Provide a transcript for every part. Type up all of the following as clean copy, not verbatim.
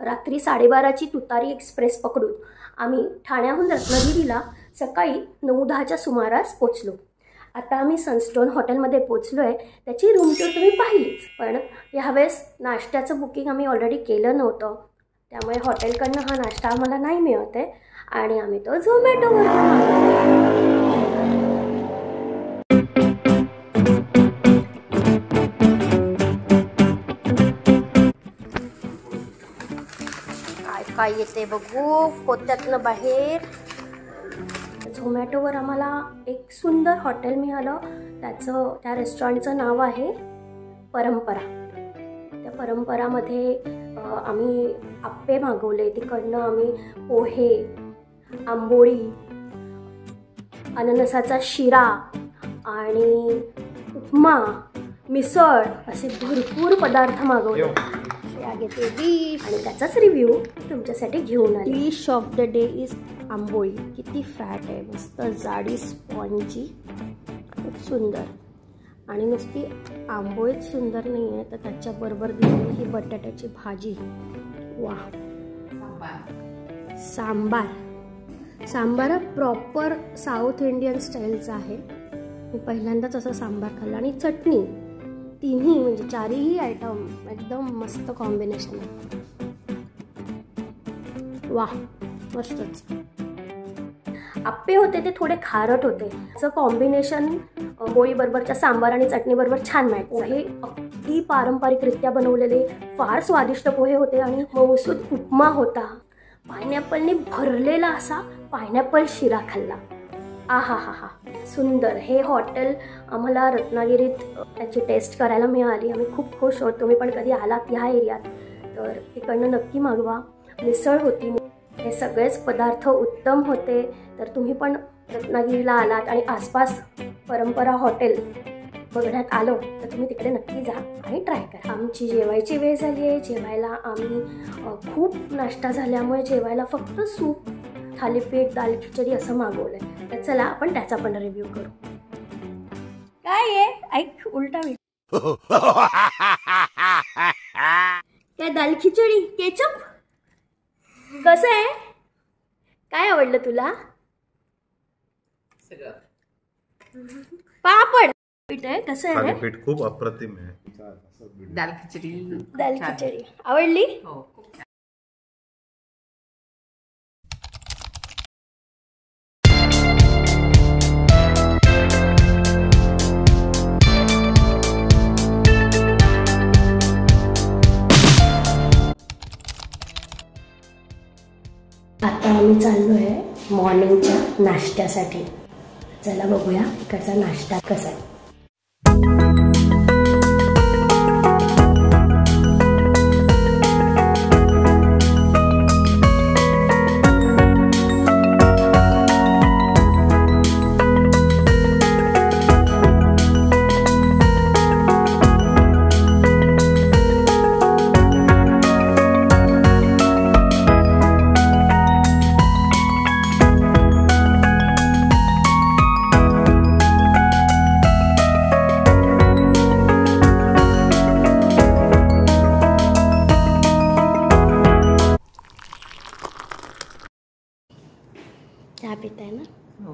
रात्री 12:30ची तुतारी एक्सप्रेस पकडून आम्ही ठाण्याहून रत्नागिरीला सकाळी 9-10च्या सुमारास पोचलो। आता आम्ही सनस्टोन हॉटेलमध्ये पोचलो आहे। त्याची रूम टूर तुम्ही पाहिलीच, पण यावेळेस नाश्त्याचं बुकिंग आम्ही ऑलरेडी केलं नव्हतं, त्यामुळे हॉटेलकडनं हा नाश्ता आम्हाला नाही मिळत आहे आणि आम्ही तो झोमॅटोवर काय येते बघू पोत्यातनं बाहेर। झोमॅटोवर आम्हाला एक सुंदर हॉटेल मिळालं, त्या रेस्टॉरंटचं नाव आहे परंपरा। त्या परंपरामध्ये आम्ही आप्पे मागवले, तिकडनं आम्ही पोहे, आंबोळी, अननसाचा शिरा आणि उपमा, मिसळ असे भरपूर पदार्थ मागवले। घेते डिश आणि त्याचाच रिव्ह्यू तुमच्यासाठी घेऊन आले। Dish of the day is आंबोळी। किती फॅट आहे, मस्त जाडी स्पॉन्जी, खूप सुंदर। आणि नुसती आंबोळीच सुंदर नाही आहे तर त्याच्याबरोबर दिलेली ही बटाट्याची भाजी, वा। सांबार प्रॉपर साऊथ इंडियन स्टाईलचा आहे। मी पहिल्यांदाच असं सांबार खाल्ला आणि चटणी, तिन्ही म्हणजे चारही आयटम एकदम मस्त कॉम्बिनेशन आहे, वाह मस्तच। आप्पे होते ते थोडे खारट होते, असं कॉम्बिनेशन पोळी बरोबरच्या सांबार आणि चटणी बरोबर छान मॅच। पोहे अगदी पारंपरिकरित्या बनवलेले फार स्वादिष्ट पोहे होते आणि मऊसूद उपमा होता। पायनॅपलने भरलेला असा पायनॅपल शिरा खाल्ला, आहा हा हा सुंदर। हे हॉटेल आम्हाला रत्नागिरीत त्याची टेस्ट करायला मिळाली, आम्ही खूप खुश होतो। तुम्ही पण कधी आलात ह्या एरियात तर तिकडनं नक्की मागवा। मिसळ होती, हे सगळेच पदार्थ उत्तम होते। तर तुम्ही पण रत्नागिरीला आलात आणि आसपास परंपरा हॉटेल बघण्यात आलो तर तुम्ही तिकडे नक्की जा आणि ट्राय करा। आमची जेवायची वेळ झाली आहे। जेवायला आम्ही खूप नाश्ता झाल्यामुळे जेवायला फक्त सूप, थालीपीठ, दाल खिचडी असं मागवलंय। तर चला आपण त्याचा पण रिव्ह्यू करू। काय आहे ऐक उलटा काय दाल खिचडी केचप कसं आहे, काय आवडलं तुला? पापड पीठ आहे कसं आहे? थालीपीठ खूप अप्रतिम आहे। दाल खिचडी आवडली? हो। आता आम्ही चाललो आहे मॉर्निंगच्या नाश्त्यासाठी। चला बघूया इकडचा नाश्ता कसा आहे। चहा पिताय ना? हो।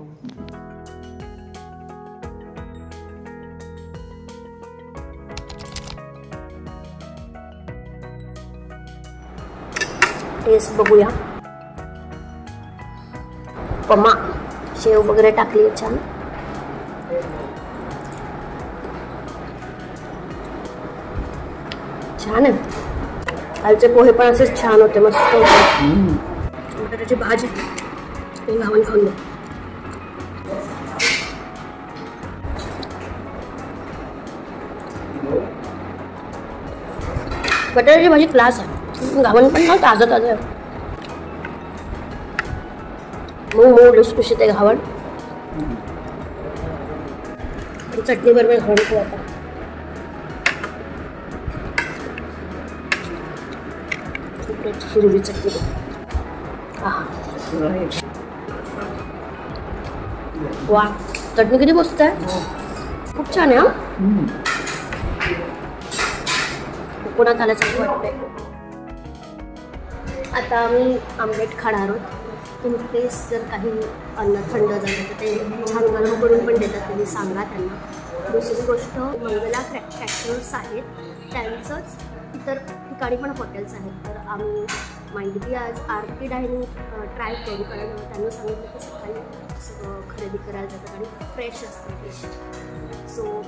टेस्ट बघूया। उपमा, शेव वगैरे टाकली छान। छान आहे। कालचे पोहे पण असेच छान होते, मस्त होते। बटाट्याची भाजी घावन खाऊन घ्या। बटाट्याची भाजी क्लास आहे, घावन पण ना ताजं ताजं आहे, मऊ लुसलुशीत आहे घावन। चटणी बरोबर घावन आता हिरवी चटणी, वा चटणी किती मस्त आहे, खूप छान आहे। कोकणात आल्यासारखं वाटतंय। आता आम्ही आमलेट खाणार आहोत. इन केस जर काही अन्न थंड झालं तर ते छान गरम करून पण देतात, तुम्ही सांगा त्यांना. दुसरी गोष्ट, मंगला कॅटरर्स आहेत, त्यांचंच इतर ठिकाणी पण हॉटेल्स आहेत. तर आम्ही मांडवी आज आरती डायनिंग ट्राय करू, कारण त्यांनी सांगितलं की सकाळी सगळं खरेदी करायला जातात आणि फ्रेश असतं फिश. सो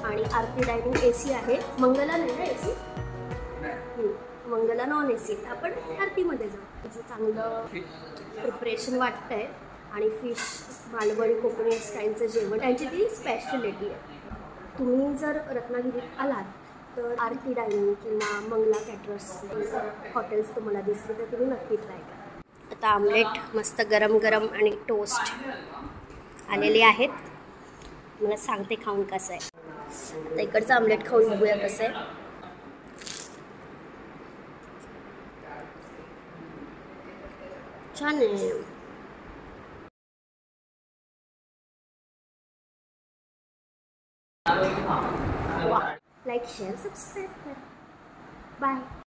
आणि आरती डायनिंग AC आहे, मंगला नाही ना AC, मंगला नॉन AC. आपण आरतीमध्ये जाऊ. त्याचं चांगलं प्रिपरेशन वाटतं आहे आणि फिश मालवणी कोकणी स्टाईलचं जेवण त्यांची ती स्पेशालिटी आहे. तुम्ही जर रत्नागिरीत आलात तर आरती डायनिंग किंवा मंगला कॅटरर्स हॉटेल्स तुम्हाला दिसले तर तुम्ही नक्की ट्राय करा. आता आमलेट मस्त गरम गरम आणि टोस्ट आलेले आहेत. मला सांगते खाऊन कसं आहे. आता इकडचं आमलेट खाऊन बघूया कसं आहे. छान आहे. लाईक शेअर सबस्क्राईब करा. बाय.